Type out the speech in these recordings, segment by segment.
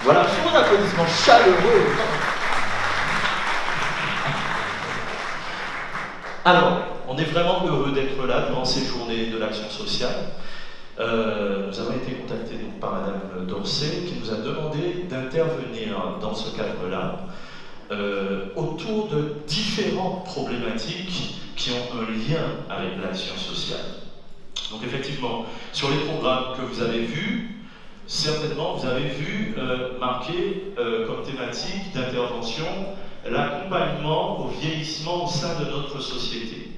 Voilà, vos applaudissements chaleureux. Alors, on est vraiment heureux d'être là durant ces journées de l'action sociale. Nous avons été contactés donc, par Madame Dorsey qui nous a demandé d'intervenir dans ce cadre-là autour de différentes problématiques qui ont un lien avec l'action sociale. Donc effectivement, sur les programmes que vous avez vus, certainement vous avez vu marqué comme thématique d'intervention l'accompagnement au vieillissement au sein de notre société.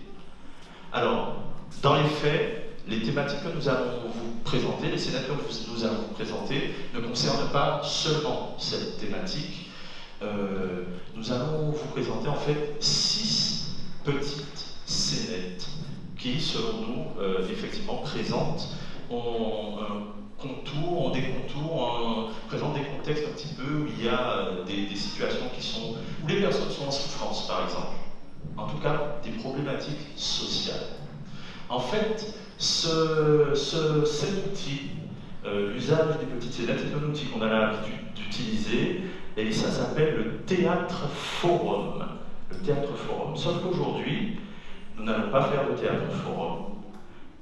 Alors, dans les faits, les thématiques que nous allons vous présenter, les sénateurs que nous allons vous présenter, ne concernent pas seulement cette thématique. Nous allons vous présenter en fait 6 petites scénettes qui, selon nous, effectivement présentent des contours, présentent des contextes un petit peu où il y a des situations où les personnes sont en souffrance, par exemple. En tout cas, des problématiques sociales. En fait, cet outil, l'usage des petites scénettes, c'est un outil qu'on a l'habitude d'utiliser et ça s'appelle le théâtre forum. Le théâtre forum. Sauf qu'aujourd'hui, nous n'allons pas faire de théâtre forum.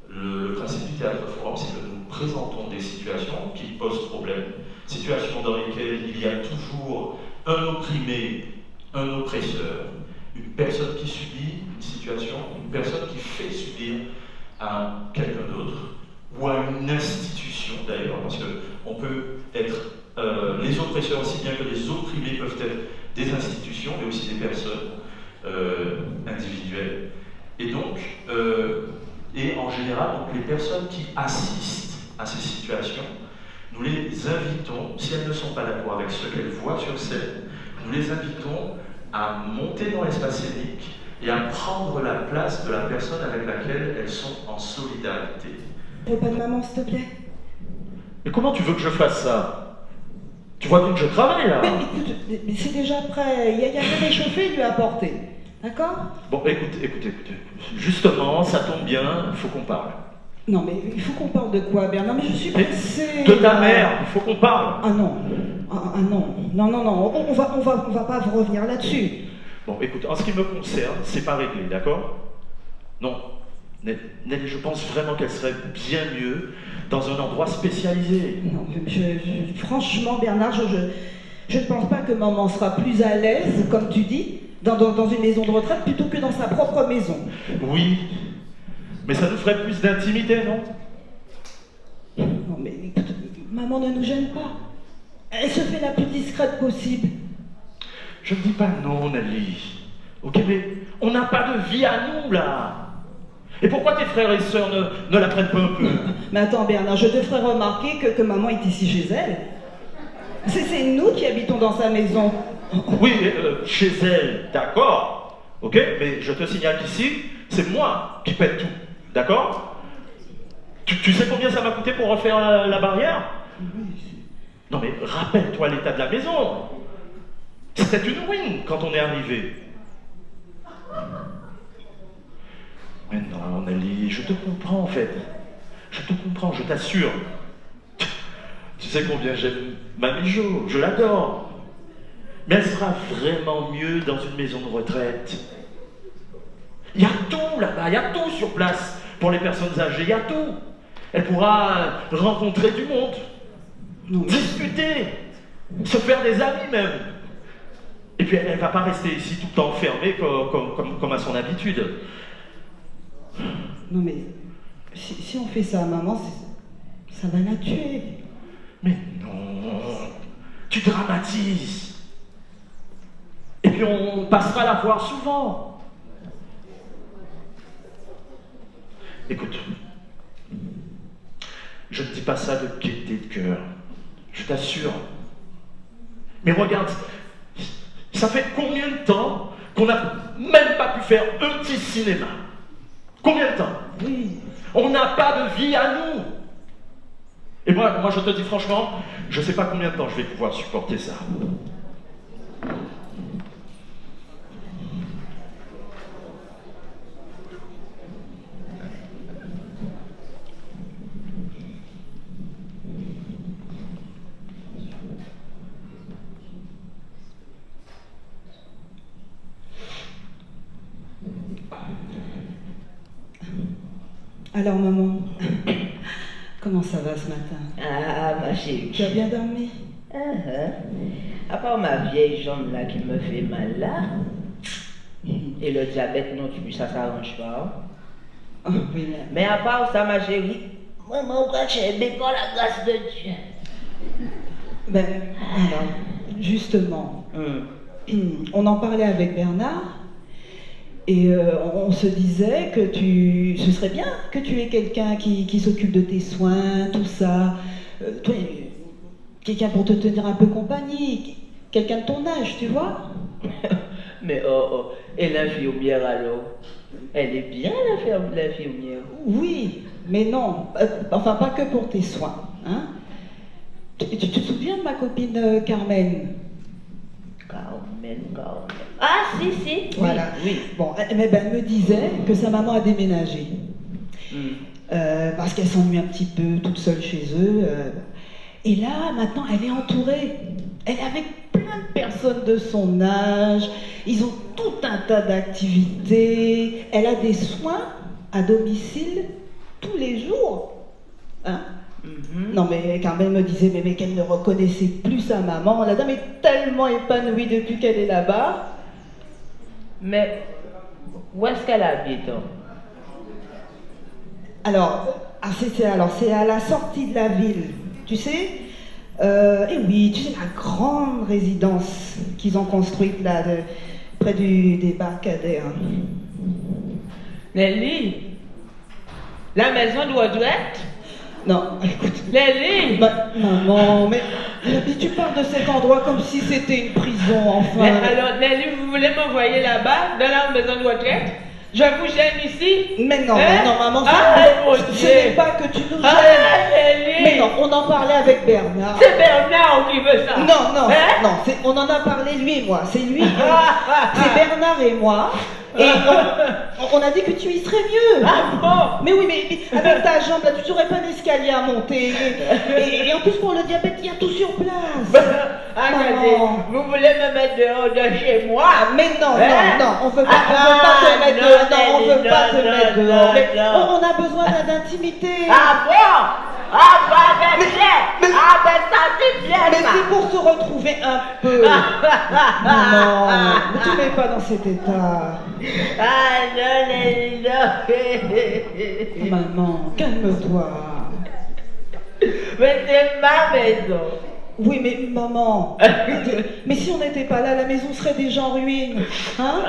Le principe du théâtre forum, c'est que nous présentons des situations qui posent problème, situations dans lesquelles il y a toujours un opprimé, un oppresseur, une personne qui subit une situation, une personne qui fait subir à quelqu'un d'autre, ou à une institution d'ailleurs, parce qu'on peut être les oppresseurs aussi bien que les opprimés peuvent être des institutions, mais aussi des personnes individuelles. Et donc, et en général, donc, les personnes qui assistent à ces situations, nous les invitons, si elles ne sont pas d'accord avec ce qu'elles voient sur scène, nous les invitons à monter dans l'espace scénique et à prendre la place de la personne avec laquelle elles sont en solidarité. Tu veux pas de maman, s'il te plaît? Mais comment tu veux que je fasse ça? Tu vois bien que je travaille là. Mais écoute, mais c'est déjà prêt. Il y a rien réchauffé, lui apporter. D'accord? Bon, écoutez. Justement, ça tombe bien, il faut qu'on parle. Non, mais il faut qu'on parle de quoi, Bernard? Mais je suis pressée. De ta mère, il faut qu'on parle. Ah non. Ah non. Non. On va pas revenir là-dessus. Bon, écoute, en ce qui me concerne, c'est pas réglé, d'accord? Non. Nelly, je pense vraiment qu'elle serait bien mieux dans un endroit spécialisé. Non, franchement, Bernard, je ne pense pas que maman sera plus à l'aise, comme tu dis, dans une maison de retraite plutôt que dans sa propre maison. Oui, mais ça nous ferait plus d'intimité, non? Non, mais écoute, maman ne nous gêne pas. Elle se fait la plus discrète possible. Je ne dis pas non, Nelly. Ok, mais on n'a pas de vie à nous, là. Et pourquoi tes frères et sœurs ne la prennent pas un peu? Mais attends, Bernard, je te ferai remarquer que maman est ici chez elle. C'est nous qui habitons dans sa maison. Oui, chez elle, d'accord. Ok, mais je te signale qu'ici, c'est moi qui paie tout. D'accord? Tu sais combien ça m'a coûté pour refaire la barrière? Oui. Non mais rappelle-toi l'état de la maison. C'était une ruine quand on est arrivé. Mais non, Nelly, je te comprends en fait. Je te comprends, je t'assure. Tu sais combien j'aime Mamie Jo, je l'adore. Mais elle sera vraiment mieux dans une maison de retraite. Il y a tout là-bas, il y a tout sur place pour les personnes âgées, il y a tout. Elle pourra rencontrer du monde, discuter, se faire des amis même. Et puis elle ne va pas rester ici tout le temps enfermée comme à son habitude. Non mais, si on fait ça à maman, ça va la tuer. Mais non, tu dramatises. Et puis on passera la voir souvent. Écoute, je ne dis pas ça de gaieté de cœur, je t'assure. Mais regarde, ça fait combien de temps qu'on n'a même pas pu faire un petit cinéma? Combien de temps? Oui. On n'a pas de vie à nous. Et moi je te dis franchement, je ne sais pas combien de temps je vais pouvoir supporter ça. Alors maman, comment ça va ce matin? Ah, ma chérie. Tu as bien dormi? À part ma vieille jambe là qui me fait mal là, et le diabète non plus, ça s'arrange pas. Oh, oui, Mais à part ça, ma chérie, maman, j'ai aimé par la grâce de Dieu. Ben, alors, justement, on en parlait avec Bernard, et on se disait que ce serait bien que tu aies quelqu'un qui s'occupe de tes soins, tout ça. Toi, quelqu'un pour te tenir un peu compagnie, quelqu'un de ton âge, tu vois. Mais et l'infirmière alors? Elle est bien l'infirmière? Oui, mais non, enfin pas que pour tes soins. Hein. Tu te souviens de ma copine Carmen? Carmen. Ah si. Voilà. Oui. Bon, elle me disait que sa maman a déménagé. Parce qu'elle s'ennuie un petit peu toute seule chez eux. Et là, maintenant, elle est entourée. Elle est avec plein de personnes de son âge. Ils ont tout un tas d'activités. Elle a des soins à domicile tous les jours. Hein? Non, mais Carmen me disait mais qu'elle ne reconnaissait plus sa maman. La dame est tellement épanouie depuis qu'elle est là-bas. Mais où est-ce qu'elle habite? Alors, c'est à la sortie de la ville, tu sais. Et oui, tu sais, la grande résidence qu'ils ont construite là, près du débarcadère. Nelly, la maison de Audrette? Non, écoute. Nelly! Maman, mais tu parles de cet endroit comme si c'était une prison, enfin. Mais alors, Nelly, vous voulez m'envoyer là-bas, dans la maison de Audrette? Je vous gêne ici? Mais non, hein? non, maman, ce Dieu. n'est pas que tu nous gênes. Nelly. Mais non, on en parlait avec Bernard. C'est Bernard qui veut ça. Non, Hein? on en a parlé lui et moi. C'est lui, c'est Bernard et moi. Et on a dit que tu y serais mieux. Ah bon? Mais oui, mais avec ta jambe là, tu n'aurais pas d'escalier à monter. Et en plus pour le diabète, il y a tout sur place. Attendez, vous voulez me mettre dehors de chez moi? Mais non, hein? non, on veut pas te mettre dehors. Non, on veut pas te mettre dehors. Mais non. on a besoin d'intimité. Ah bon? Ah bah ben bien! Ah ben ça c'est bien Mais ça! c'est pour se retrouver un peu. Non, ne te mets pas dans cet état. Ah non, non. Maman, calme-toi. Mais c'est ma maison. Oui, mais maman, mais si on n'était pas là, la maison serait déjà en ruine. Hein?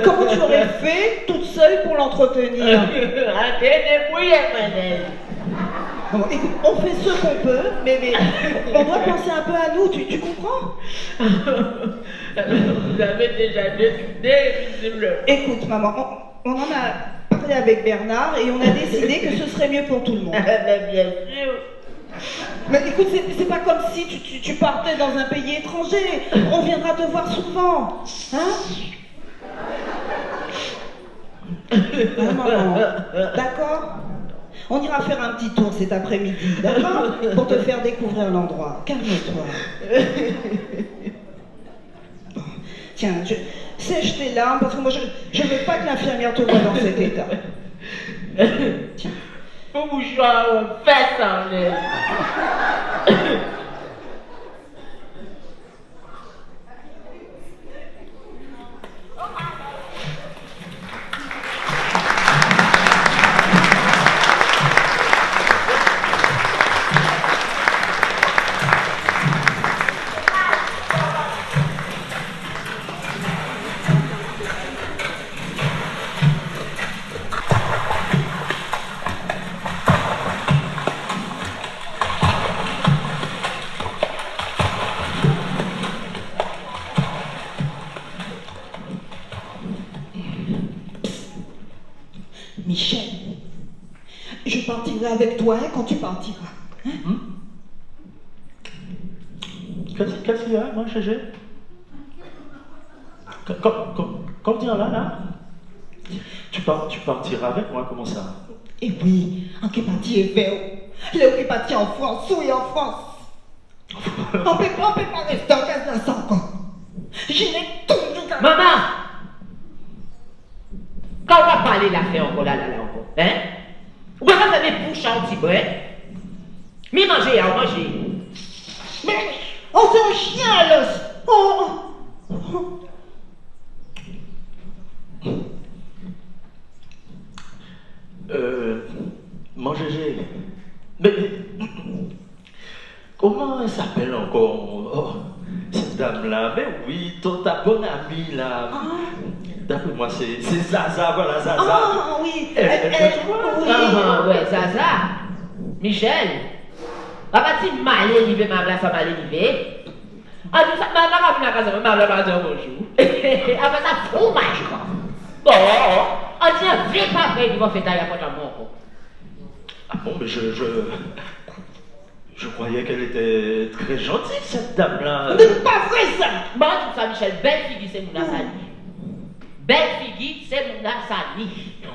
Comment tu aurais fait toute seule pour l'entretenir? Ah, t'es débrouillée, madame. Bon, écoute, on fait ce qu'on peut, mais on doit penser un peu à nous, tu comprends? Vous avez déjà décidé, visiblement. Écoute, maman, on en a parlé avec Bernard et on a décidé que ce serait mieux pour tout le monde. Mais bien sûr. Mais écoute, c'est pas comme si tu partais dans un pays étranger. On viendra te voir souvent. Hein? Hein, maman? D'accord? On ira faire un petit tour cet après-midi, d'accord? Pour te faire découvrir l'endroit. Calme-toi. Bon, tiens, sèche tes larmes parce que moi je veux pas que l'infirmière te voie dans cet état. Tiens. Faut mouchoir, faites ça, Michel, je partirai avec toi quand tu partiras. Hein? Qu'est-ce qu'il y a, moi, Gégé? Comme dire là? Tu partiras avec moi, comment ça? Eh oui, en qui parti est fait. Le qui parti en France, oui, en France. On peut pas rester en casa dans 5 ans. Je n'ai toujours qu'à... Maman! Quand on va parler l'affaire encore là, encore, hein? Où va faire mes bouches en petit brin. Mi manger, à manger. Mais, oh, c'est un chien, alors. Oh. Mon Gégé, mais comment elle s'appelle encore? Oh, cette dame-là, mais oui, ta bonne amie là. D'après moi, c'est Zaza, voilà, Zaza. Ah, oui. Oui. Ouais, Zaza. Michel. Pas-tu mal élevé, ma place à mal élevé? Ah, tout ça, ma la casa, ma va dire bonjour. Après ça, fromage, quoi. Bon, on dit un vrai pas vrai qui va faire tailler à votre amour. Ah bon, mais je croyais qu'elle était très gentille, cette dame-là. C'est pas vrai, ça. Bon, tout ça, Michel, belle figure, c'est mon Sali. Belle figure, c'est mon Sali.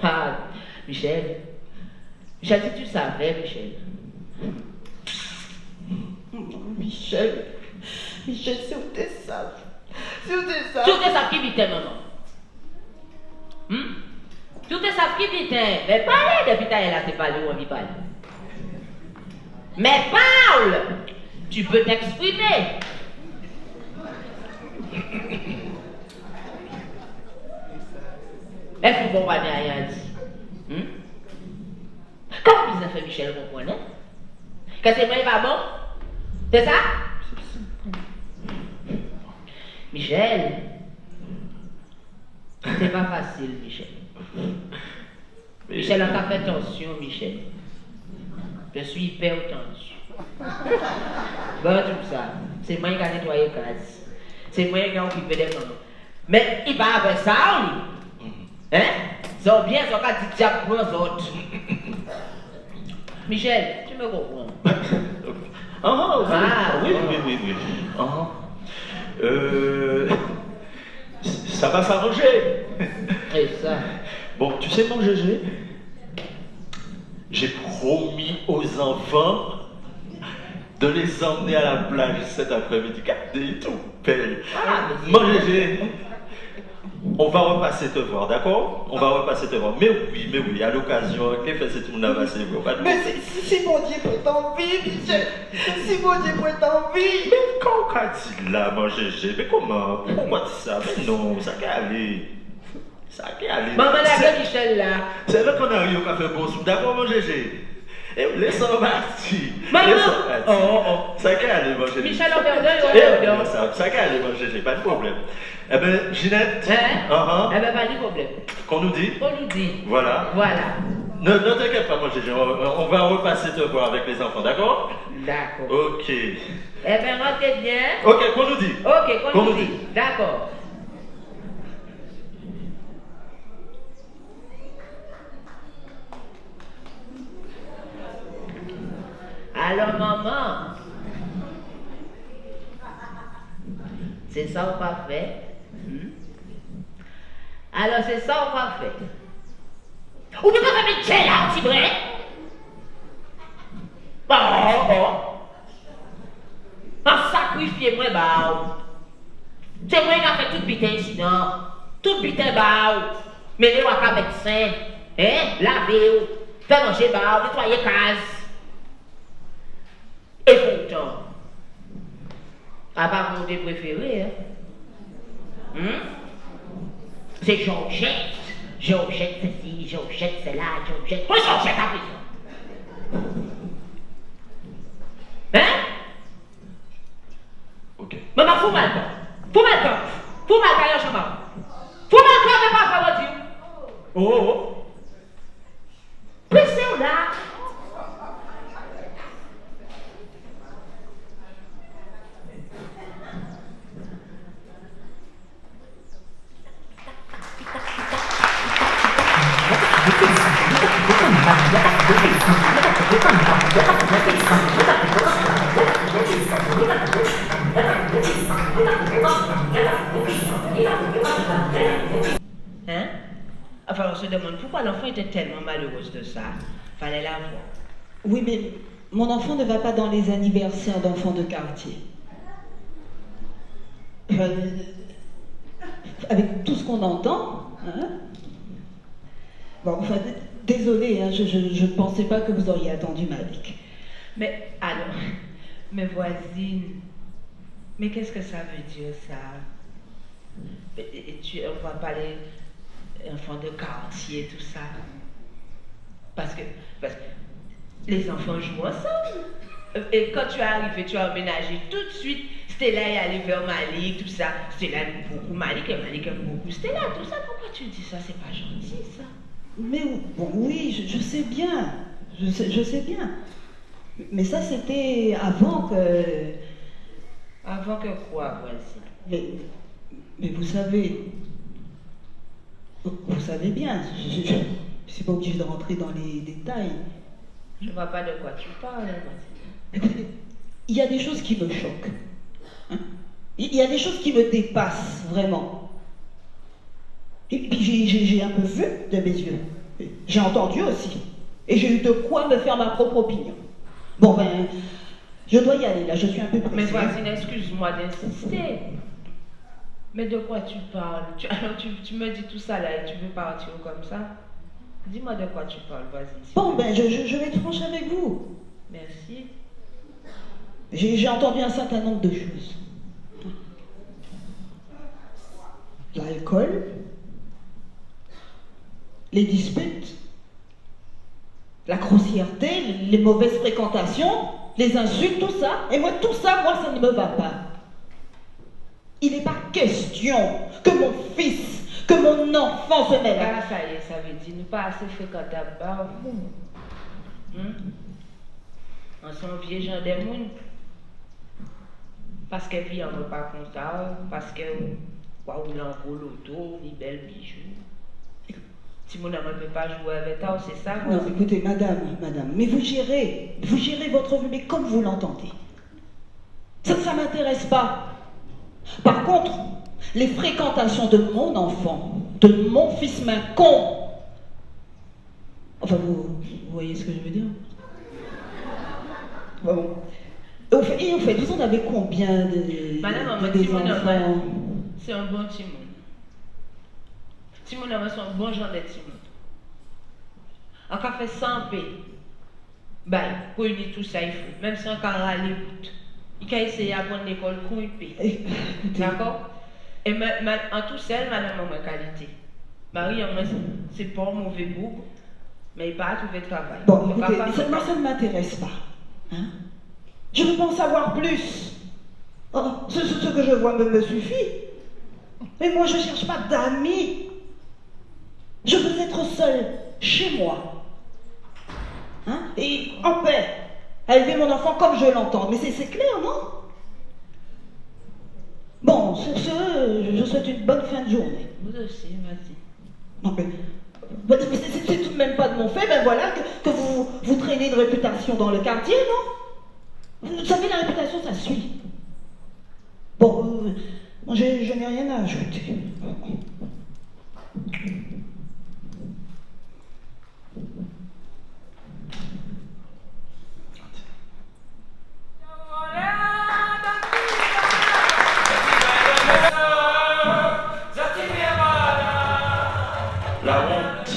Ah, Michel. Michel, si tu savais, Michel. Michel, c'est où t'es sage. C'est où t'es sage. Tout est ça qui vit, maman. Tout est ça qui vit, mais parlez depuis ta là, c'est parler ou on vit parler. Mais parle! Tu peux t'exprimer. Est-ce que vous comprenez rien dit? Comment vous avez fait Michel, vous comprenez? Que c'est moi, il va bon? C'est ça? Michel, c'est pas facile, Michel. Michel, on t'a fait attention, Michel. Je suis hyper tendu. Bon, tout ça, c'est moi qui ai nettoyé la case. C'est moi qui ai occupé des mamans. Mais il va avec ça, lui. Hein? Ils ont bien, ils ont qu'à dire diable pour eux autres. Michel, tu me comprends? Oui. Ça va s'arranger. Et ça. Bon, tu sais, mon Gégé, j'ai promis aux enfants de les emmener à la plage cet après-midi. Regardez, tout belle. Mon Gégé, on va repasser te voir, d'accord? On va repasser te voir. Mais oui, à l'occasion, qu'est-ce que c'est tout le monde a passé? Mais si mon Dieu peut en vie, Michel. Si mon Dieu peut en vie. Mais quand on dit là, mon Gégé, mais comment? Pourquoi tu dis ça? Mais non, ça peut aller. Ça peut aller. Maman, la Michel là. C'est là qu'on arrive au café bon soupe, d'accord, mon Gégé? Et laissons partir. Maman! Ça peut aller, mon Gégé. Michel, on perd Ça peut aller, mon Gégé, pas de problème. Eh bien, Ginette. Eh bien, pas de problème. Qu'on nous dit? On nous dit. Voilà. Ne t'inquiète pas, mon Gégé, on va repasser te voir avec les enfants, d'accord? D'accord. Ok. Eh bien, rentrez bien. Ok, qu'on nous dit? Ok, qu'on nous dit. D'accord. Alors, maman, c'est ça ou pas fait? Alors, c'est ça ou pas fait? Ou peut-être avec quel là, petit vrai? Bon. En sacrifier moi, bah. C'est moi qui a fait tout bitin ici, non? Tout bitin, bah. Mais les waka médecin, laver, faire manger, bah, nettoyer case. Et pourtant, à part mon dé préféré, c'est Georgette. Georgette ceci, Georgette cela, Georgette. Moi, Georgette à prison. Ok. Maman, fous mal pas. Fous mal pas, y'a chemin. Fous mal pas, mais pas faire dire. Oh. Pressez là. Hein? Enfin, on se demande pourquoi l'enfant était tellement malheureuse de ça. Fallait la voir. Oui, mais mon enfant ne va pas dans les anniversaires d'enfants de quartier. Avec tout ce qu'on entend, hein? Bon, enfin, désolée, hein, je ne pensais pas que vous auriez attendu Malik. Mais alors, mes voisines, mais qu'est-ce que ça veut dire ça? On va parler enfants de quartier, tout ça. Parce que les enfants jouent ensemble. Et quand tu es arrivé, tu as emménagé tout de suite. Stella est allée vers Malik, tout ça. Stella aime beaucoup Malik et Malik aime beaucoup Stella, tout ça. Pourquoi tu dis ça? C'est pas gentil, ça. Mais bon, oui, je sais bien. Je sais bien. Mais ça, c'était avant que... Avant que quoi, voisine? Mais vous savez... Vous savez bien, je ne suis pas obligée de rentrer dans les détails. Je ne vois pas de quoi tu parles, voisine. Écoutez, il y a des choses qui me choquent. Hein? Il y a des choses qui me dépassent, vraiment. Et puis j'ai un peu vu de mes yeux. J'ai entendu aussi. Et j'ai eu de quoi me faire ma propre opinion. Bon ben, je dois y aller là, je suis un peu pressée. Mais voisine, excuse-moi d'insister. Mais de quoi tu parles? Alors tu me dis tout ça là et tu veux partir comme ça? Dis-moi de quoi tu parles, voisine. Bon ben, je vais être franche avec vous. Merci. J'ai entendu un certain nombre de choses. L'alcool, les disputes, la grossièreté, les mauvaises fréquentations, les insultes, tout ça. Et moi, tout ça, ça ne me va pas. Il n'est pas question que mon fils, que mon enfant se mêle. Ah, ça y est, ça veut dire, nous pas assez fréquentables, bah, on sont vieux gens des mouns. Parce qu'elle vit en repas comptable, parce qu'elle ou l'enroule l'auto, les belles bijoux. Si mon homme ne peut pas jouer avec toi, c'est ça? Non, écoutez, madame, mais vous gérez votre vie, mais comme vous l'entendez. Ça ne m'intéresse pas. Par contre, les fréquentations de mon enfant, de mon fils con, enfin, vous voyez ce que je veux dire? Bon. Et en fait, vous en avez combien Madame, des enfants? C'est un bon Timon. Timon a un bon genre de Timon. On a fait 100 p. Bah, pour unir tout ça, il faut. Même si on a râlé route. Il a essayé à prendre l'école pour une paix. D'accord? Et en tout seul, madame a ma qualité. Marie, c'est pas un mauvais bout, mais il n'a pas trouvé de travail. Bon, écoutez, moi, ça ne m'intéresse pas. Hein? Je veux pas en savoir plus. Oh, ce que je vois me suffit. Mais moi, je ne cherche pas d'amis. Je veux être seule, chez moi. Hein? Et en paix, à élever mon enfant comme je l'entends. Mais c'est clair, non? Bon, sur ce, je souhaite une bonne fin de journée. Vous aussi, vas-y. Non, mais c'est tout de même pas de mon fait, ben voilà, que vous traînez de réputation dans le quartier, non? Vous savez, la réputation, ça suit. Bon, je n'ai rien à ajouter. La honte.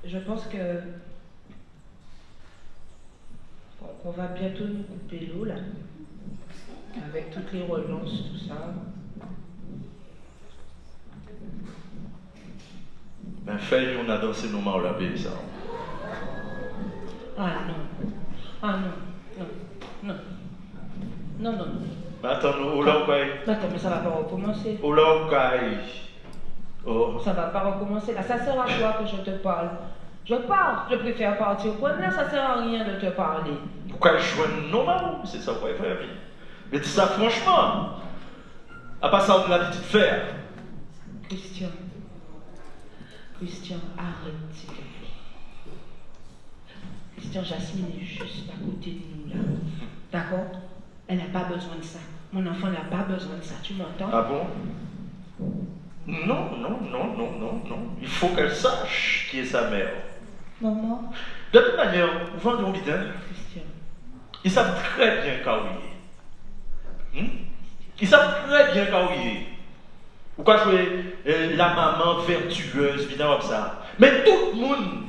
Je pense que qu'on va bientôt nous couper l'eau là, avec toutes les relances, tout ça. Ben, fait, on a dansé nos mains au labé, ça. Ah non. Ah non. Non. Non. Non. Ben, attends, où là, quoi? Attends, mais ça va pas recommencer. Où là, quoi? Oh. Ça va pas recommencer. Là, ça sert à quoi que je te parle? Je pars. Je préfère partir. Pour là, ça sert à rien de te parler. Pourquoi je joigne nos mains? C'est ça, quoi, frère. Mais dis ça franchement. À part ça, on a l'habitude de faire. Christian, arrête, s'il te plaît. Christian, Jasmine est juste à côté de nous, là. D'accord? Elle n'a pas besoin de ça. Mon enfant n'a pas besoin de ça, tu m'entends? Ah bon? Non. Il faut qu'elle sache qui est sa mère. Maman. De toute manière, vous vendez au bidin. Christian. Ils savent très bien quand il est. Ils savent très bien quand il est. Pourquoi jouer la maman vertueuse, évidemment comme ça. Mais tout le monde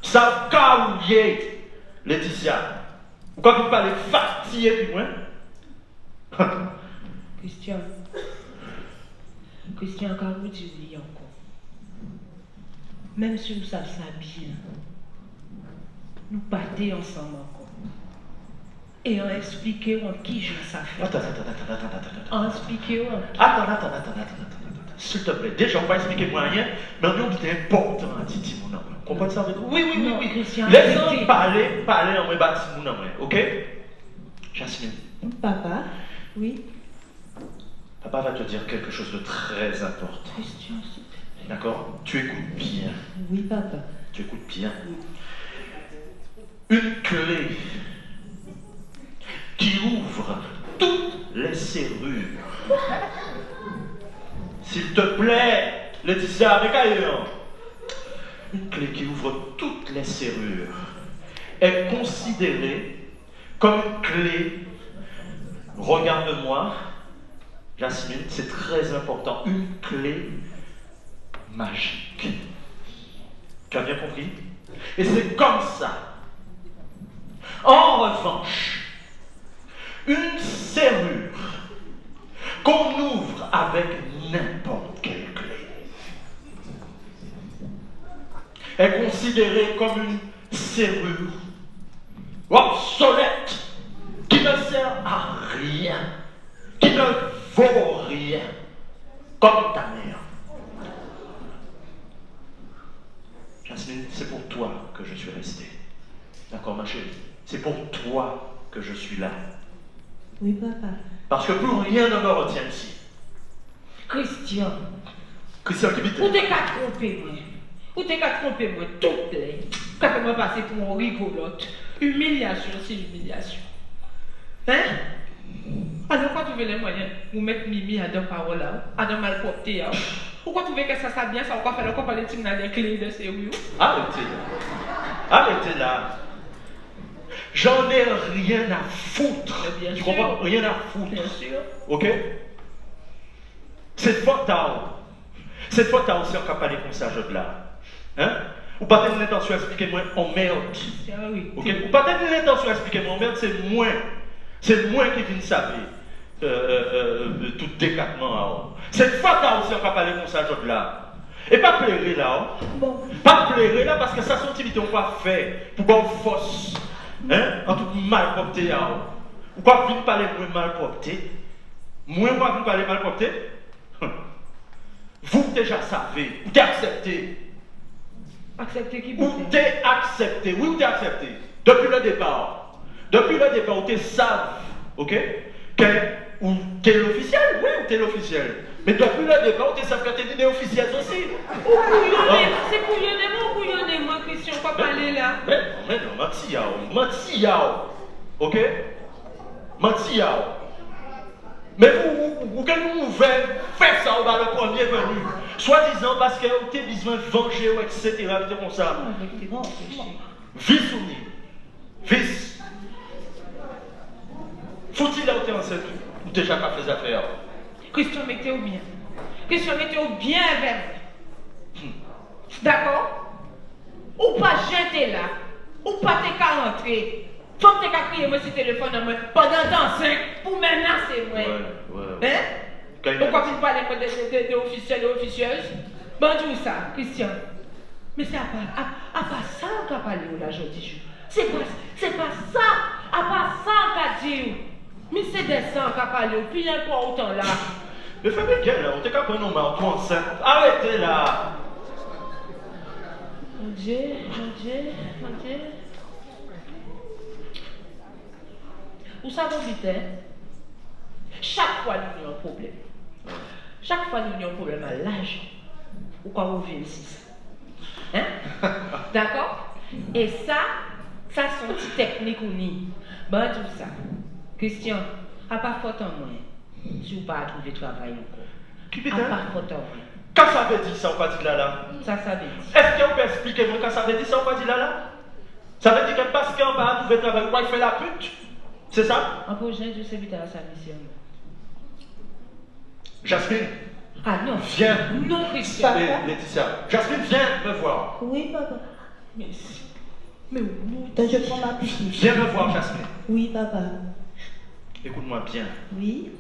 savent quand il est, Laetitia. Pourquoi vous parlez fatigué plus loin? Christian, quand vous dites encore, même si vous savez ça bien, nous battons ensemble encore. Et on explique en qui je ça fait. Attends. On explique en qui. Attends. S'il te plaît, déjà on va expliquer moi rien, mais on dit c'est important, dit mon homme. Comprenez ça? Oui. Christian, Laissez-nous parler en me battre mon homme, ok? Jasmine. Papa. Oui. Papa va te dire quelque chose de très important. Christian, s'il te plaît. D'accord? Tu écoutes bien. Oui, papa. Tu écoutes bien. Une clé qui ouvre toutes les serrures. S'il te plaît, Laetitia, avec ailleurs. Une clé qui ouvre toutes les serrures est considérée comme une clé. Regarde-moi, Jasmine, c'est très important. Une clé magique. Tu as bien compris? Et c'est comme ça. En revanche, une serrure qu'on ouvre avec n'importe quelle clé est considérée comme une serrure obsolète qui ne sert à rien, qui ne vaut rien, comme ta mère. Jasmine, c'est pour toi que je suis resté. D'accord, ma chérie? C'est pour toi que je suis là. Oui, papa. Parce que plus rien ne me retient ici. Christian, Christian, qui où t'es qu'à tromper, moi? Où t'es qu'à tromper, moi? Tout plaît. Qu'à fait moi passer pour un rigolote. Humiliation, c'est humiliation. Hein? Alors, quand tu veux les moyens, vous mettre Mimi à deux paroles là, à deux mal porté, pourquoi tu veux que ça bien, ça va faire le compagnie dans les clés de sérieux? Arrêtez là. J'en ai rien à foutre. Bien Tu sûr. comprends? Rien à foutre. Bien sûr. Ok? Cette fois, t'as aussi encore parlé comme ça, je là. Hein? Ou pas t'as l'intention d'expliquer-moi en merde. Oui. Ok? Ou pas t'as l'intention d'expliquer-moi en merde, c'est moi. C'est moi qui viens savoir tout décatement. Cette fois, t'as aussi encore parlé comme ça, je là. Et pas pleurer là. Bon. Pas pleurer là parce que ça, son activité, on va faire pour qu'on force. Hein? En tout mal porté. Ou quoi, venir parler mal porté? Moi, quoi, venir parler mal porté? Vous déjà savez, vous t'es accepté. Accepter qui Vous t'es accepté, oui, vous t'es accepté. Depuis le départ, vous t'es savent, ok? Ou t'es l'officiel, oui, ou t'es l'officiel. Mais depuis le départ, vous t'es savent que t'es des officiels aussi. C'est couillonnez-moi, Christian, quoi parler là? Mais non, menti yao, ok? Menti yao. Mais vous, quand vous faites ça, on va le premier venu. Soi-disant parce que vous avez besoin de venger, etc. C'est comme ça. Vice ou ni? Vice. Faut-il là où tu es enceinte ou tu n'as jamais fait affaires? Christian, mettez-vous bien. Christian, mettez-vous bien vers vous. D'accord? Ou pas jeter là. Ou pas t'es qu'à rentrer. Faut que t'es qu'à crier moi sur téléphone pendant temps 5 pour menacer moi. Ouais. Hein? Pourquoi tu parles des officiels et officieuses? Bon, dis ça, Christian. Mais c'est à part ça qu'on a parlé là, je dis. C'est pas ça. À part ça qu'on a dit. Mais c'est des sangs qu'on a parlé. Puis il y a pas autant là. Mais fais bien là, on t'est qu'à prendre nos mains, toi enceinte. Arrêtez là. Mon Dieu. Vous savez vite, hein? Chaque fois nous avons un problème. Chaque fois nous avons un problème à l'argent. Ou quand vous vivez ici. Hein? D'accord? Et ça sont des techniques ou ni. Bon, tout ça. Christian, À part faute en moins, si vous pas trouver travail encore. Qui À pétain? part faute en moins. Qu'est-ce que ça veut dire ça, on va dire là? Ça veut dire. Est-ce qu'on peut expliquer moi quand ça veut dire ça, on va dire là? Ça veut dire que parce qu'on va trouver travail, on va faire la pute? C'est ça? En prochain, je sais vite à sa mission. Jasmine, Ah non. viens. Non, Christian. Laetitia. Jasmine, viens me voir. Oui, papa. Mais où? Je prends ma petite. Viens me voir, Jasmine. Oui, papa. Écoute-moi bien. Oui.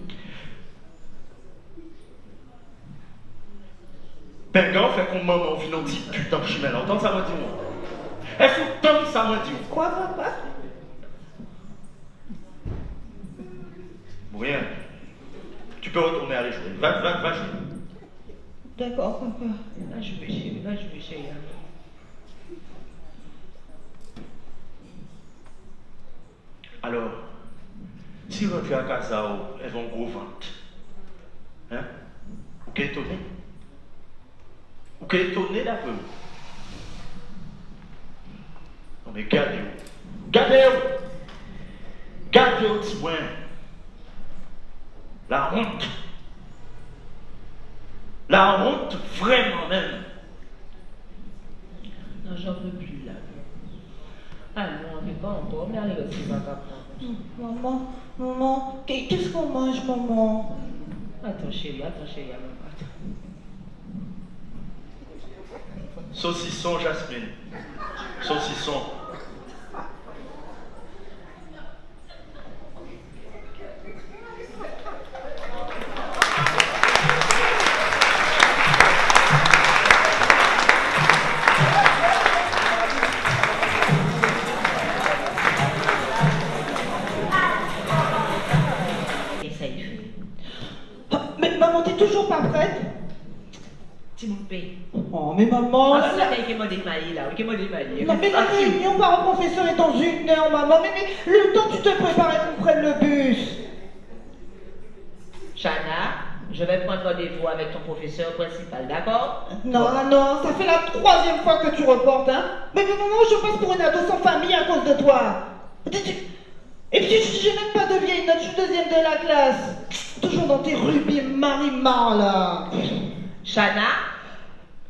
Pengan fait qu'on maman vit nos petites putes en chimelle. Entends ça me dit moi? Est-ce que t'entends ça me dit? Quoi, papa? Rien. Tu peux retourner aller jouer. Va jouer. D'accord, papa. Là, je vais chérie. Là, je vais chérie. Alors, si rentre à casa, elles vont gros ventre. Hein? Ou qu'est étonné? Ou qu'est étonné d'après vous? Non mais gardez-vous. Gardez-vous! Gardez-vous, petit point. La honte. La honte, vraiment même. Non, j'en peux plus là. Ah non, mais pas encore. Mais allez, c'est pas grave. Maman, qu'est-ce qu'on mange, maman? Attends, chérie, maman. Attends. Saucisson, Jasmine. Saucisson. Mais maman, t'es toujours pas prête? Tu me payes. Oh, mais maman... Ah, c'est qui m'a démaillé là, qui m'a démaillé. Non, mais la réunion parent-professeur est dans 1 heure, maman. Mais le temps que tu te prépares et qu'on prenne le bus. Chana, je vais prendre rendez-vous avec ton professeur principal, d'accord? Non, ça fait la 3e fois que tu reportes, hein. Mais maman, je passe pour une ado sans famille à cause de toi. Et puis, j'ai même pas de vieille note, je suis 2e de la classe. Toujours dans tes rubis marimans, là. Chana,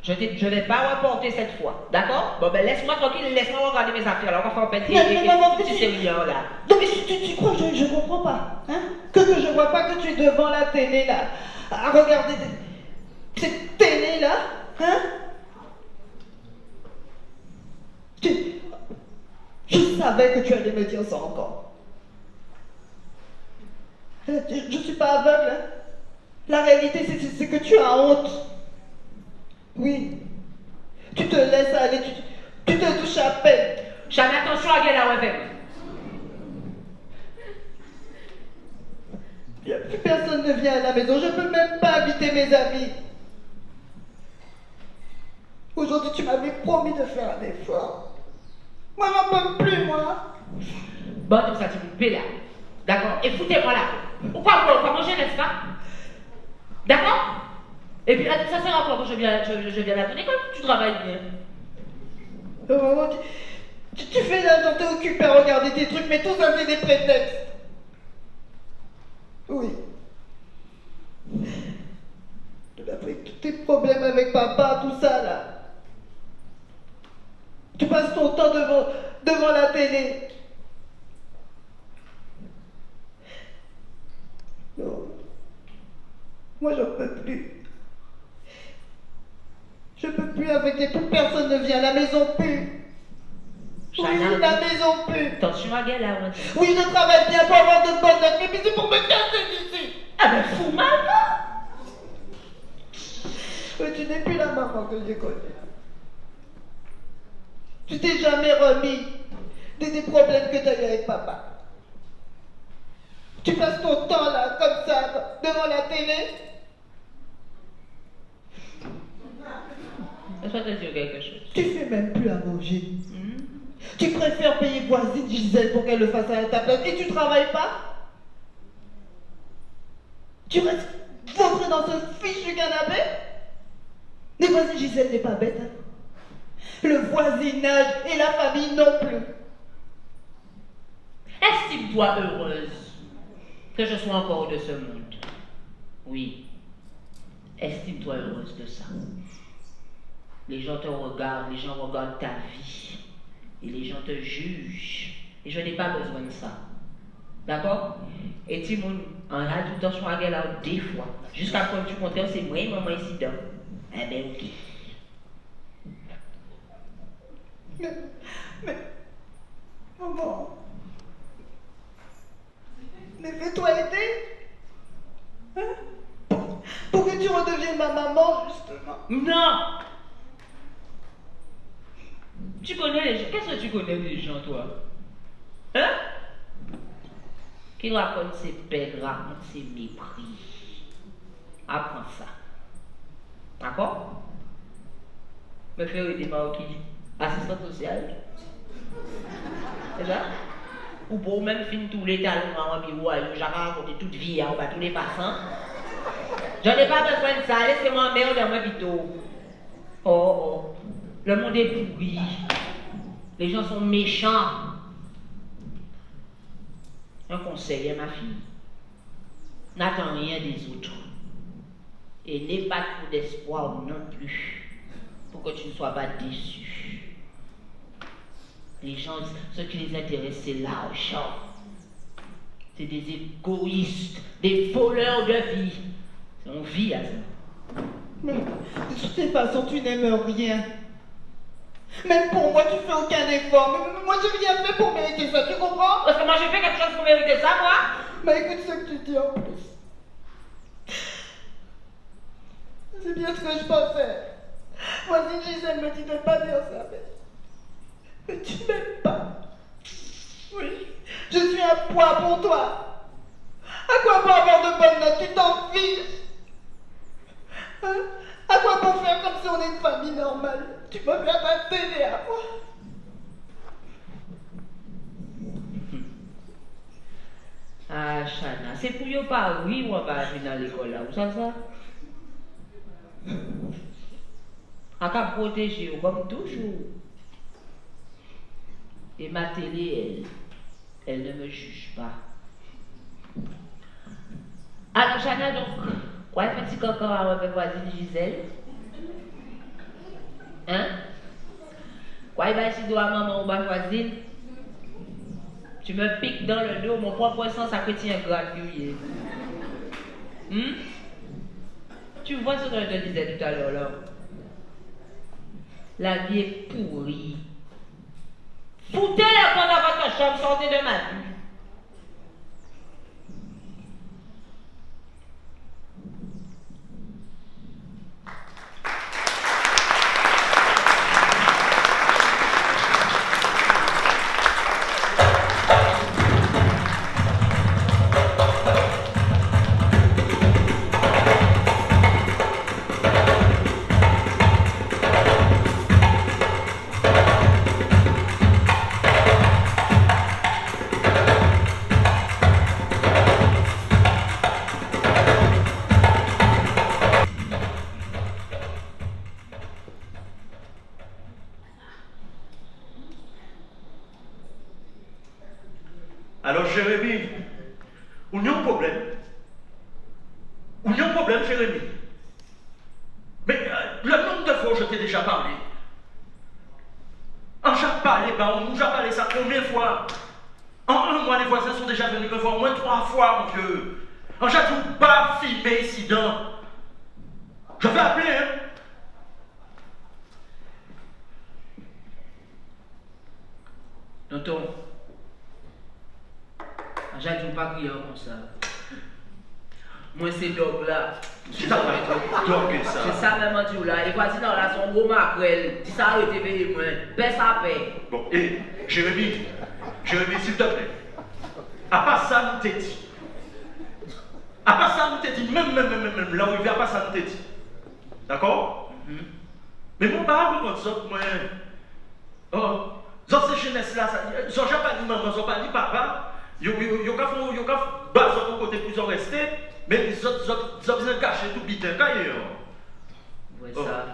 je vais pas reporter cette fois, d'accord? Bon, ben laisse-moi tranquille, laisse-moi regarder mes affaires, là, on va faire un petit sérillant, là. Non, mais tu crois que je comprends pas, hein? Que je vois pas que tu es devant la télé, là, à regarder cette télé, là, hein? Je savais que tu allais me dire ça encore. Je suis pas aveugle, hein? La réalité, c'est que tu as honte. Oui. Tu te laisses aller, tu te touches à peine. Chana, attention à Guéla, ouais. Plus personne ne vient à la maison, je peux même pas inviter mes amis. Aujourd'hui, tu m'avais promis de faire un effort. Moi, j'en peux plus, moi. Bon, donc ça, tu me paies là. D'accord? Et foutez-moi là. Ou quoi, on va manger, n'est-ce pas? D'accord? Et puis, ça sert à quoi quand je viens à ton école? Tu travailles bien. Tu fais là, t'es occupé à regarder tes trucs, mais tout ça, c'est des prétextes. Oui. Avec tous tes problèmes avec papa, tout ça, là. Tu passes ton temps devant la télé. Non. Moi, j'en peux plus. Je peux plus avec tes plus personne ne vient. La maison pue. Oui, la maison pue. Attention à Guéla, ouais. Oui, je travaille bien pour avoir de bonnes notes, mais c'est pour me casser d'ici. Ah ben, fous mal, Mais tu n'es plus la maman que j'ai connue. Tu t'es jamais remis des problèmes que tu as eu avec papa. Tu passes ton temps là, comme ça, devant la télé. Laisse-moi te dire quelque chose. Tu fais même plus à manger. Tu préfères payer voisine Gisèle pour qu'elle le fasse à ta place et tu travailles pas. Tu restes ventré dans ce fichu canapé. Les voisines Gisèle n'est pas bête. Hein? Le voisinage et la famille non plus. Estime-toi heureuse. que je sois encore de ce monde. Oui. Estime-toi heureuse de ça. Les gens te regardent, les gens regardent ta vie. Et les gens te jugent. Et je n'ai pas besoin de ça. D'accord? Et tu on a tout le temps choisi là des fois. Jusqu'à quand tu comptes, c'est moi et maman ici dedans. Eh bien, ok. Mais, maman, mais fais-toi aider, hein? Pour que tu redeviennes ma maman, justement. Non! Tu connais les gens. Qu'est-ce que tu connais des gens, toi? Hein? Qui raconte ses peines, raconte ses mépris. Apprends ça. D'accord? Me faire aider Marocain. Assistante sociale. C'est ça? Ou pour même finir tous les talents en bureau, j'ai raconté toute vie, on va tous les passants. Je n'ai pas besoin de ça, laissez-moi merde dans moi plutôt. Oh, le monde est pourri. Les gens sont méchants. Un conseil à ma fille. N'attends rien des autres. Et n'aie pas trop d'espoir non plus. Pour que tu ne sois pas déçu. Les gens, ce qui les intéresse, c'est l'argent. C'est des égoïstes, des voleurs de vie. On vit à ça. Mais de toute façon, tu n'aimes rien. Même pour moi, tu fais aucun effort. Mais moi, j'ai rien fait pour mériter ça, tu comprends? Parce que moi, j'ai fait quelque chose pour mériter ça, moi. Mais écoute ce que tu dis en plus. C'est bien ce que je pensais. Voisine Gisèle me dit de ne pas dire ça, mais tu ne m'aimes pas. Oui, je suis un poids pour toi. À quoi bon avoir de bonnes notes? Tu t'en fiches. Hein? À quoi bon faire comme si on est une famille normale? Tu peux faire ta télé à moi. Ah, Chana, c'est pour yo pas oui ou on va venir à l'école là, où ça? On va protéger comme toujours. Et ma télé, elle ne me juge pas. Alors, Chana, donc, quoi fait-il encore à ma voisine Gisèle? Hein? Quoi, il va essayer de voir maman ou ma voisine? Tu me piques dans le dos, mon propre sang, ça retient gratuit. Tu vois ce que je te disais tout à l'heure là? La vie est pourrie. Foutez-la dans votre chambre, sortez de ma vie. Alors, Jérémy, il y a un problème. Il y a un problème, Jérémy. Mais le nombre de fois je t'ai déjà parlé. En chaque parlé, on nous a parlé ça combien de fois? En un mois, les voisins sont déjà venus me voir au moins 3 fois, mon Dieu. En chaque jour, pas filmé incident. Je vais appeler, hein. Tonton, j'ai pas crier comme ça. Moi, c'est dog là. C'est ça, dog, ça. C'est ça, même Dieu là. Et voici dans là, son gros macrel. Si ça a été payé, moi, paix ça paix. Bon, et Jérémy, s'il te plaît. À part ça, nous t'ai dit. À part ça, nous t'ai dit. Même là où il vient, à part ça, nous t'ai dit. D'accord? Mais mon père, comme ça, moi. Oh, dans ces jeunesse là, ils n'ont pas dit maman, ils n'ont pas dit papa. Ils ont base de côté pour ils rester, mais ils ont besoin de cacher tout bitin. Ouais, ça.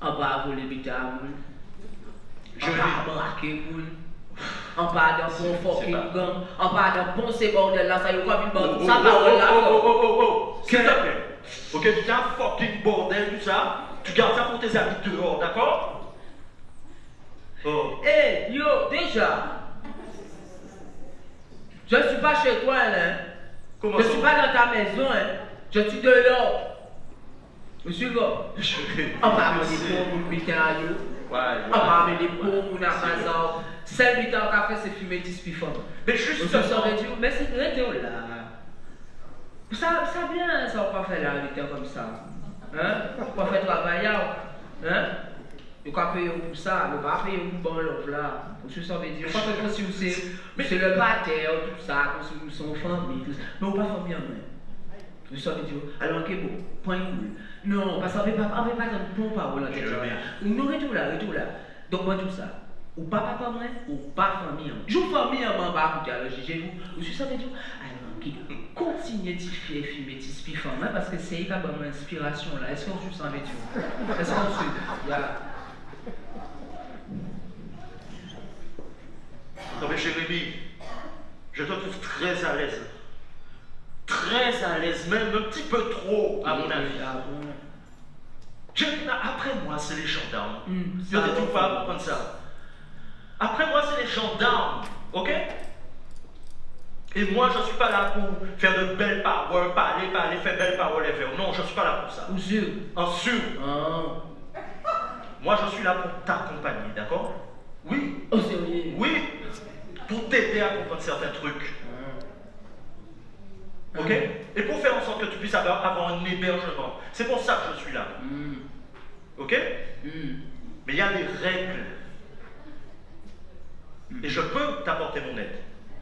On va voler bitin à moun. On va braquer moun. On parle d'un bon fucking pas- gang, on parle d'un bon c'est bordel là, ça y est quoi, une bande, ça Oh, parole là. s'il te plaît. Ok, tu tiens un fucking bordel, tout ça. Tu gardes ça pour tes amis dehors, d'accord? Oh. Eh, yo, déjà, je ne suis pas chez toi, hein. Comment Je ça? ne suis pas dans ta maison, hein. Je suis dehors. Monsieur le gars, on va amener pour mon putain à yo. On va amener pour mon affaire. Celle qui t'a fait, c'est fumer 10 pifons. Mais juste ça, ça veut dire, mais c'est vrai, là. Ça bien, ça va pas faire la réalité comme ça. Hein? On va faire travailler. Hein? Il va payer pour ça, il va payer pour bon love là. Parce que ça veut dire, pas comme si vous c'est le bâtard, tout ça, comme si vous sont famille, tout ça. Mais on pas famille en main. Ça veut dire, alors ok, bon, point cool. Non, parce qu'on ne va pas de bon parole en tête là. Non, retour là. Donc, moi, tout ça. Ou pas papa moi, ou pas famille. Je famille en main, pas alors jugez-vous. Ou ça veut dire, alors ok, continuez de faire filmer, de spiffer, parce que c'est quand même inspiration là. Est-ce qu'on se sent avec vous? Est-ce qu'on se. Non mais Jérémy, je te trouve très à l'aise. Très à l'aise, même un petit peu trop, à mon avis. Après moi, c'est les gendarmes. Je ne trouve pas comme ça. Après moi, c'est les gendarmes, ok? Et moi, je ne suis pas là pour faire de belles paroles, parler, faire belles paroles et faire. Non, je ne suis pas là pour ça. Ou sûr? En sûr. Oh. Moi, je suis là pour t'accompagner, d'accord? Oui. Oh, sérieux? Oui. Pour t'aider à comprendre certains trucs. Ok? Et pour faire en sorte que tu puisses avoir un hébergement. C'est pour ça que je suis là. Ok? Mais il y a des règles. Et je peux t'apporter mon aide.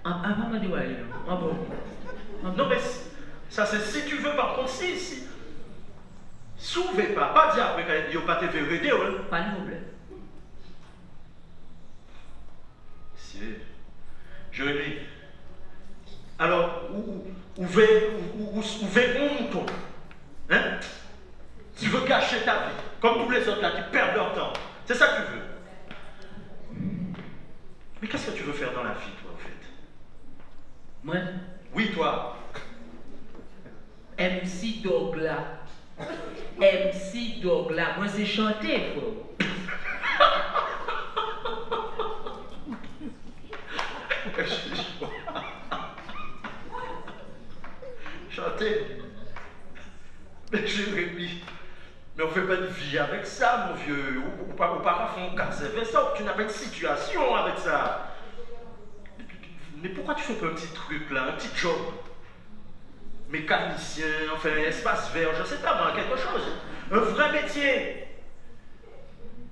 Non, mais ça c'est si tu veux, par contre, si. Souvez pas dire après qu'il n'y a pas de vérité. Pas de problème. C'est. Jérémy. Alors, où honte? Hein? Tu veux gâcher ta vie, comme tous les autres là qui perdent leur temps. C'est ça que tu veux. Mais qu'est-ce que tu veux faire dans la vie, toi, au fait? Moi? Oui, toi. MC Dogla. MC Dogla. Moi, c'est chanter, quoi. Chanter. Mais Jérémy, mais on fait pas de vie avec ça, mon vieux. Ou pas faire un cas, c'est ça. Tu n'as pas une situation avec ça. Mais pourquoi tu fais pas un petit truc là, un petit job? Mécanicien, enfin, espace vert, je sais pas moi, quelque chose. Un vrai métier.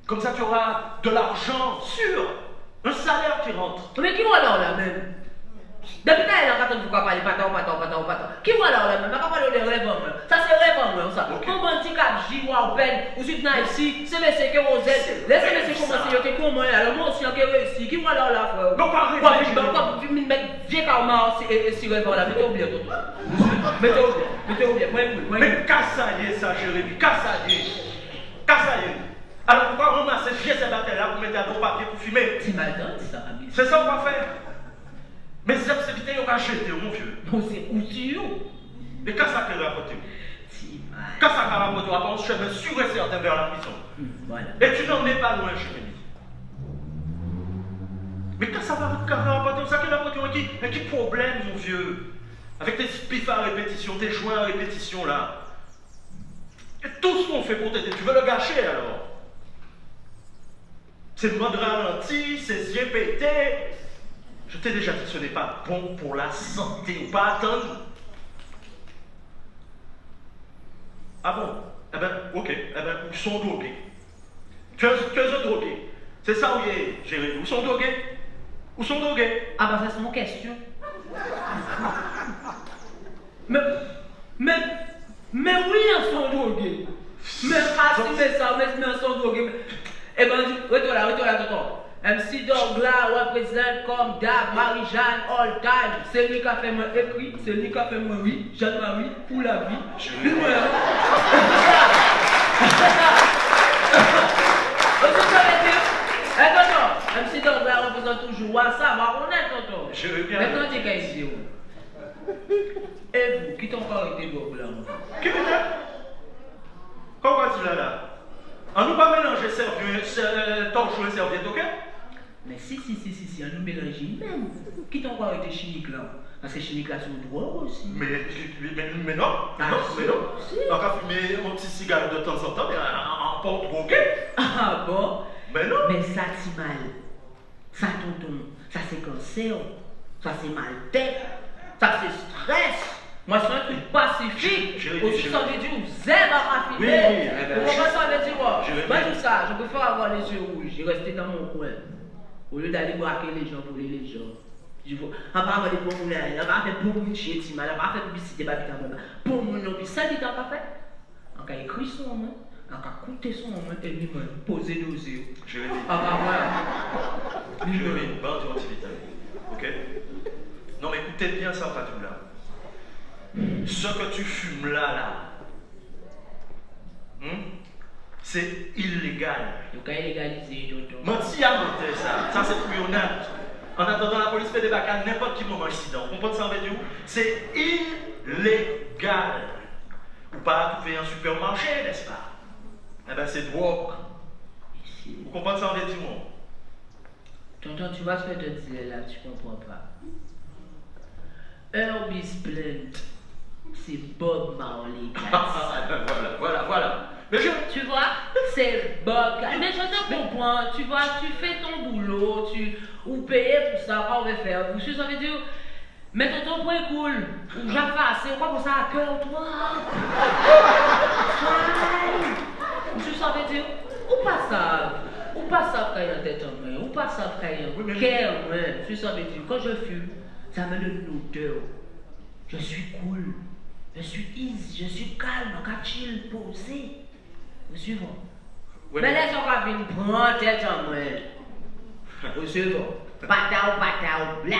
Comme ça, tu auras de l'argent sûr. Un salaire qui rentre. Mais qui voit là même? Depuis là, il y a un pourquoi parler, paton. Qui voit là même? Je ne parle pas de rêve. Ça, c'est rêve, ça. Comme un petit cap, j'y vois au peine, ou si tu n'as ici, c'est monsieur qui vous aide. Laissez monsieur commencer, il y a comment, alors moi aussi, qui réussi. Qui voit là, frère? Non, pas rêve. Quoi, je vais mettre vieux karma, si rêve là, mettez oublié, tout. Mettez oublié, Mais cassaillez ça, Jérémy, cassaillez. Alors pourquoi ramasser vieux ces batailles là pour mettre un gros papier pour fumer? Tu m'as donné ça, ami. C'est ça qu'on va faire. Mais ces activités, ils ont acheté, mon vieux. Bon, c'est où tu es? Mais qu'est-ce que ça peut rapporter? Qu'est-ce que ça peut rapporter? On va prendre chemin sûr et certain vers la prison. Voilà. Et tu n'en es pas loin, Jérémy. Mais qu'est-ce que ça va rapporter? Ça peut rapporter un qui problème, mon vieux? Avec tes spiffs à répétition, tes joints à répétition là. Et tout ce qu'on fait pour t'aider, tu veux le gâcher alors? C'est le mode ralenti, c'est yeux pété. Je t'ai déjà dit que ce n'est pas bon pour la santé. Ou pas attendre. Ah bon? Eh ben, ok. Eh ben, ils sont drogués. Tu es un drogué. C'est ça où il est, Jérémy. Où sont drogués? Où sont drogués? Ah bah ça c'est mon question. Mais oui, ils sont drogués. Mais assumez ça, mais ils sont drogués. Eh ben, retourne là, tonton. MC Dogla représente comme Dab, Marie-Jeanne, all time. C'est lui qui a fait moi écrit, c'est lui qui a fait moi oui, Jeanne-Marie, pour la vie. MC Dogla représente tonton toujours à ça, va connaître tonton. Maintenant, tu es ici. Et vous, qui t'ont encore été beau blanc? Qui peut dire? Comment tu l'as là? On ne nous pas mélanger torchon et serviette, ok? Mais si, on nous mélange même. Qui t'ont encore été chimique là? Parce que chimique là, c'est une drogue aussi. Mais non, Si. On va fumer un petit cigare de temps en temps, mais en porte ok? Ah bon? Mais non. Mais ça, c'est mal. Ça, tonton, ça c'est cancer. Ça c'est mal tête. Ça c'est stress. Moi, c'est un truc pacifique. Aussi, ça veut dire, vous aimez à raffiner. Vous comprenez ça veut dire quoi? Moi, tout ça, je préfère avoir les yeux rouges. J'ai resté dans mon coin. Au lieu d'aller braquer les gens, voler les gens. On va avoir des bons moulins, on va faire pour mon chez Tima, on va faire publicité pour mon nom. Puis ça, dit qu'on va faire. On va écrire son nom, on va coûter son nom, et lui poser dossier. Je vais dire. On va voir. Je vais dire, bande antivitamine. Ok? Non, mais écoutez bien ça, Fatoula. Ce que tu fumes là, c'est illégal. Donc, il est légalisé, tonton. Menti à monter ça. Ça, c'est plus honnête. En attendant, la police fait des bacs à n'importe qui moment ici. Vous comprenez ça en fait? C'est illégal. Ou pas trouver un supermarché, n'est-ce pas? Eh bien, c'est drogue. Vous comprenez ça en fait? Tonton, tu vois ce que je te disais là, tu comprends pas. Herbie Splint, c'est Bob Marley. Voilà. Mais tu vois, c'est Bob. Mais je te comprends, tu vois, tu fais ton boulot, ou payer pour ça, on va faire. Vous savez, ça veut dire, mais tonton point cool, ou j'ai passé, ou pas pour ça à cœur, toi. Vous savez, ça veut dire, ou pas ça, quand il y a tête en main, ou pas ça, quand il y a cœur en main. Vous savez, ça veut dire, quand je fume, ça me donne une odeur. Je suis cool, je suis easy, je suis calme, je suis chill, posé. Vous suivez? Mais laisse on va venir prendre tête en main. Vous suivez? Patao, bla,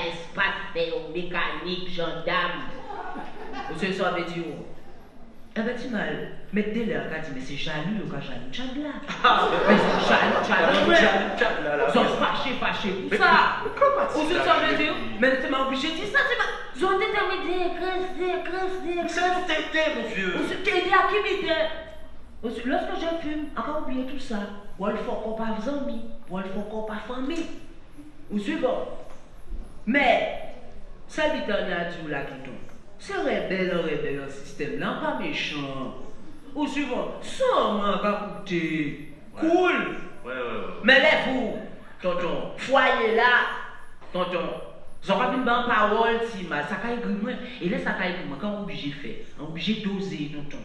espace, mécanique, gendarme. Vous savez ça veut dire? Eh ben, tu mal. Mettez-le, quand tu dis, mais c'est jaloux, quand jaloux, tchad là. Mais c'est jaloux, là. Ils sont fâchés pour ça. Vous savez ça veut dire? Mais tu m'as obligé de dire ça, ils ont déterminé, creuser. c'est pour t'aider, mon vieux. Vous t'aider à qui m'aider? Lorsque je fume, encore oublier tout ça. Ou il faut qu'on pas amis, ou il faut qu'on pas famille. Vous suivez? Mais, ça dit on a dit là qui tombe. C'est rebelle un système là, pas méchant. Ou suivant, ça m'a coûté. Cool. Ouais. Mais les fous, tonton, foyer là, tonton, ils ont pas une bonne parole, si mal, ça caille moi. Et là, ça caille moi, quand on est obligé de faire, on est obligé de doser, tonton.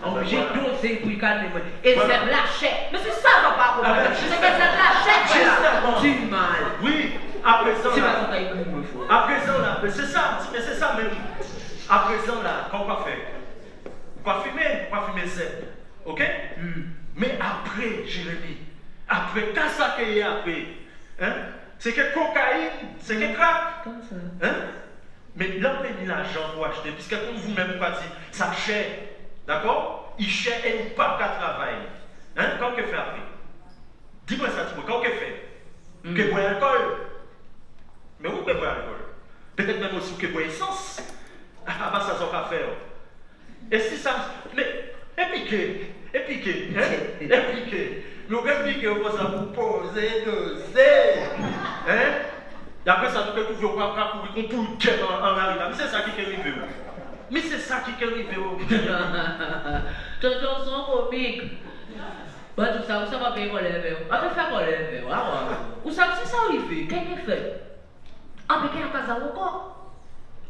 On est obligé de doser pour calmer moi. Et c'est lâché. Mais c'est ça, papa, c'est que c'est lâché, c'est mal. Oui, après ça. C'est pas ça caille moi, à présent là, c'est ça même. À présent là, qu'on va faire? On va fumer c'est. Ok? Mais après, Jérémy, après, qu'est-ce ça qu'il y a après? Hein? C'est que cocaïne, c'est que crack. Comme ça. Hein? Mais là, on a mis l'argent pour acheter, puisque comme vous-même vous dit, ça cher. D'accord? Il cher et il pas qu'à travailler. Hein? Quand que fait après? Dis-moi ça, quand que fait? Que boit alcool? Mais où que boit alcool? Peut-être même aussi que boit essence. Ah bah ça va faire. Et si ça. Mais épiqué. Nous avons piqué pour ça pour poser, doser. Hein? Et après ça, nous pouvons pas courir qu'on tout le cœur en arrière. Mais c'est ça qui est arrivé. Mais c'est ça qui est arrivé. Tonton son comique. Bah tout ça, vous savez pas relèver. On va faire relèver. Vous savez si ça arrive, qu'est-ce qu'il fait? Ah mais qu'est-ce qu'il y a encore?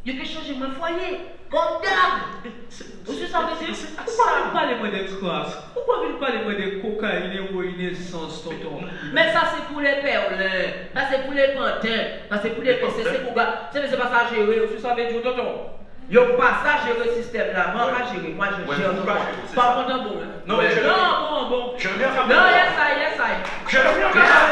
Il y a changé mon foyer. Comme d'hab. Vous savez dire? Pourquoi vous parlez moi d'excroissance? Pourquoi vous parlez moi de cocaïne, héroïne, essence, tonton? Mais ça c'est pour les perlins, ça c'est pour les pantins, ça c'est pour les PC, c'est pour gars. C'est pas ça gérer, vous savez dire tonton? Yo pas ça gérer le système là, moi pas gérer, moi je gère. Pas content bon. Non, bon. Je viens faire. Non, yes I. Je viens faire.